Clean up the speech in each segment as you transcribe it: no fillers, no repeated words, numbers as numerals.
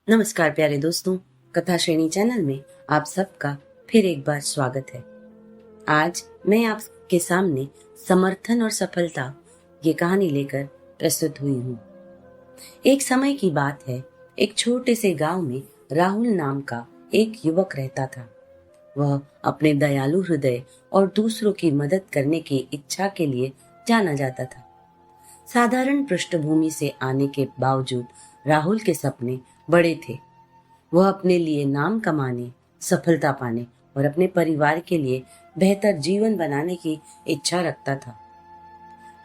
नमस्कार प्यारे दोस्तों, कथा श्रेणी चैनल में आप सबका फिर एक बार स्वागत है। आज मैं आपके सामने समर्थन और सफलता ये कहानी लेकर प्रस्तुत हुई हूँ। एक समय की बात है, एक छोटे से गांव में राहुल नाम का एक युवक रहता था। वह अपने दयालु हृदय और दूसरों की मदद करने की इच्छा के लिए जाना जाता था। साधारण पृष्ठभूमि से आने के बावजूद राहुल के सपने बड़े थे। वह अपने लिए नाम कमाने, सफलता पाने और अपने परिवार के लिए बेहतर जीवन बनाने की इच्छा रखता था।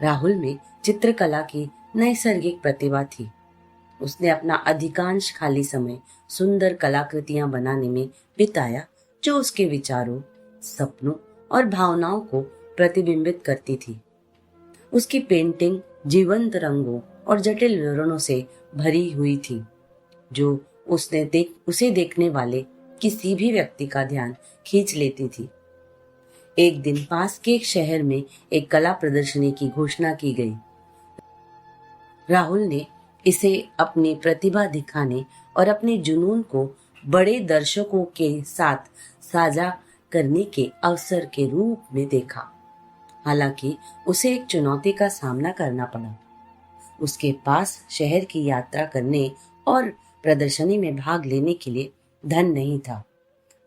राहुल में चित्रकला की नैसर्गिक प्रतिभा थी। उसने अपना अधिकांश खाली समय सुंदर कलाकृतियां बनाने में बिताया, जो उसके विचारों, सपनों और भावनाओं को प्रतिबिंबित करती थी। उसकी पेंटिंग जीवंत रंगों और जटिल विवरणों से भरी हुई थी, जो उसे देखने वाले किसी भी व्यक्ति का ध्यान खींच लेती थी। एक दिन पास के एक शहर में एक कला प्रदर्शनी की घोषणा की गई। राहुल ने इसे अपनी प्रतिभा दिखाने और अपने जुनून को बड़े दर्शकों के साथ साझा करने के अवसर के रूप में देखा। हालांकि उसे एक चुनौती का सामना करना पड़ा। उसके पास शहर की यात्रा करने और प्रदर्शनी में भाग लेने के लिए धन नहीं था।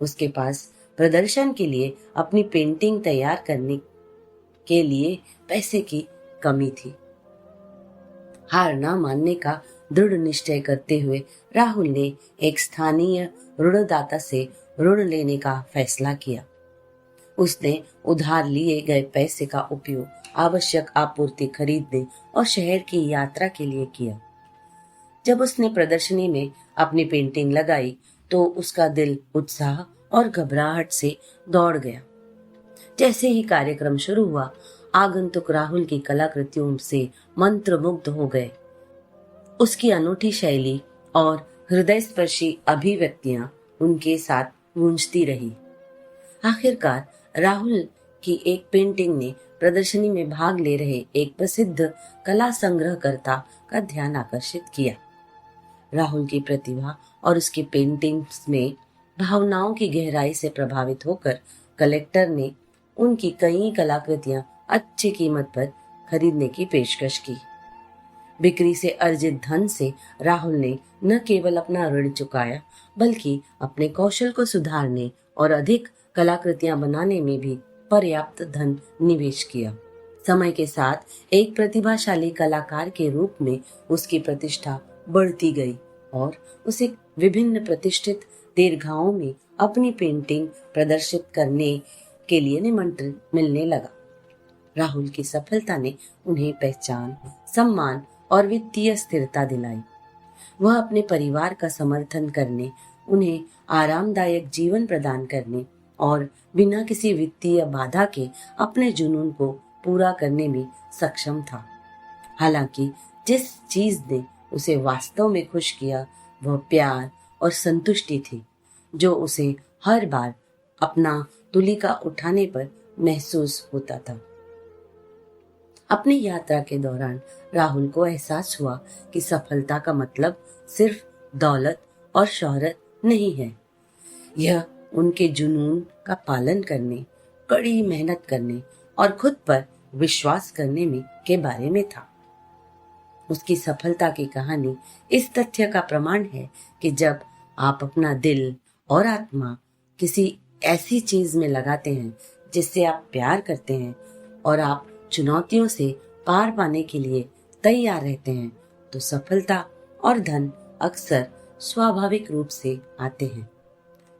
उसके पास प्रदर्शन के लिए अपनी पेंटिंग तैयार करने के लिए पैसे की कमी थी। हार ना मानने का दृढ़ निश्चय करते हुए राहुल ने एक स्थानीय ऋणदाता से ऋण लेने का फैसला किया। उसने उधार लिए गए पैसे का उपयोग आवश्यक आपूर्ति खरीदने और शहर की यात्रा के लिए किया। जब उसने प्रदर्शनी में अपनी पेंटिंग लगाई तो उसका दिल उत्साह और घबराहट से दौड़ गया। जैसे ही कार्यक्रम शुरू हुआ, आगंतुक राहुल की कलाकृतियों से मंत्रमुग्ध हो गए। उसकी अनूठी शैली और हृदयस्पर्शी अभिव्यक्तियां उनके साथ गूंजती रही। आखिरकार राहुल की एक पेंटिंग ने प्रदर्शनी में भाग ले रहे एक प्रसिद्ध कला संग्रहकर्ता का ध्यान आकर्षित किया। राहुल की प्रतिभा और उसकी पेंटिंग्स में भावनाओं की गहराई से प्रभावित होकर कलेक्टर ने उनकी कई कलाकृतियां अच्छी कीमत पर खरीदने की पेशकश की। बिक्री से अर्जित धन से राहुल ने न केवल अपना ऋण चुकाया, बल्कि अपने कौशल को सुधारने और अधिक कलाकृतियां बनाने में भी पर्याप्त धन निवेश किया। समय के साथ एक प्रतिभाशाली कलाकार के रूप में उसकी प्रतिष्ठा बढ़ती गई और उसे विभिन्न प्रतिष्ठित दीर्घाओं में अपनी पेंटिंग प्रदर्शित करने के लिए निमंत्रण मिलने लगा। राहुल की सफलता ने उन्हें पहचान, सम्मान और वित्तीय स्थिरता दिलाई। वह अपने परिवार का समर्थन करने, उन्हें आरामदायक जीवन प्रदान करने और बिना किसी वित्तीय बाधा के अपने जुनून को पूरा करने में सक्षम था। हालांकि जिस चीज ने उसे वास्तव में खुश किया वह प्यार और संतुष्टि थी, जो उसे हर बार अपना तुलिका उठाने पर महसूस होता था। अपनी यात्रा के दौरान राहुल को एहसास हुआ कि सफलता का मतलब सिर्फ दौलत और शोहरत नहीं है। यह उनके जुनून का पालन करने, कड़ी मेहनत करने और खुद पर विश्वास करने में के बारे में था। उसकी सफलता की कहानी इस तथ्य का प्रमाण है कि जब आप अपना दिल और आत्मा किसी ऐसी चीज में लगाते हैं जिससे आप प्यार करते हैं और आप चुनौतियों से पार पाने के लिए तैयार रहते हैं, तो सफलता और धन अक्सर स्वाभाविक रूप से आते हैं।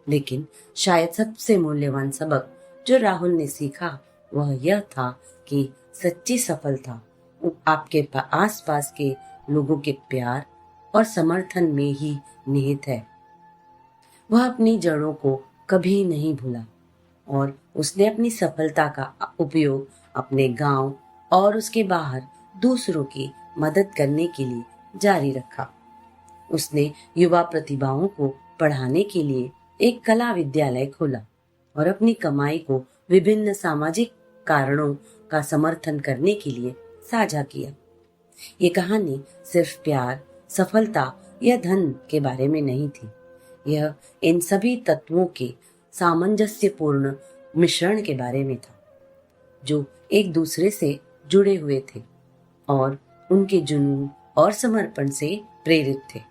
लेकिन शायद सबसे मूल्यवान सबक जो राहुल ने सीखा वह यह था कि सच्ची सफलता आपके आसपास के लोगों के प्यार और समर्थन में ही निहित है। वह अपनी जड़ों को कभी नहीं भूला और उसने अपनी सफलता का उपयोग अपने गांव और उसके बाहर दूसरों की मदद करने के लिए जारी रखा। उसने युवा प्रतिभाओं को पढ़ाने के लिए एक कला विद्यालय खोला और अपनी कमाई को विभिन्न सामाजिक कारणों का समर्थन करने के लिए साझा किया। ये कहानी सिर्फ प्यार, सफलता यह धन के बारे में नहीं थी। यह इन सभी तत्वों के सामंजस्यपूर्ण मिश्रण के बारे में था, जो एक दूसरे से जुड़े हुए थे और उनके जुनून और समर्पण से प्रेरित थे।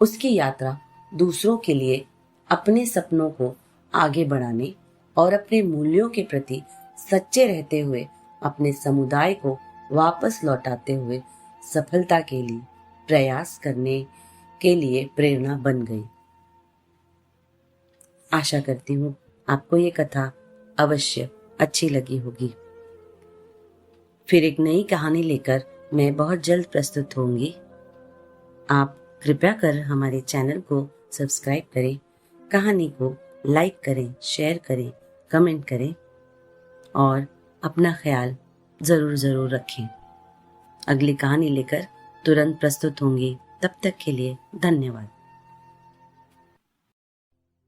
उसकी यात्रा दूसरों के लिए अपने सपनों को आगे बढ़ाने और अपने मूल्यों के प्रति सच्चे रहते हुए अपने समुदाय को वापस लौटाते हुए सफलता के लिए प्रयास करने के लिए प्रेरणा बन गई। आशा करती हूँ आपको ये कथा अवश्य अच्छी लगी होगी। फिर एक नई कहानी लेकर मैं बहुत जल्द प्रस्तुत होंगी। आप कृपया कर हमारे चैनल को सब्सक्राइब करें, कहानी को लाइक करें, शेयर करें, कमेंट करें और अपना ख्याल ज़रूर रखें। अगली कहानी लेकर तुरंत प्रस्तुत होंगी। तब तक के लिए धन्यवाद।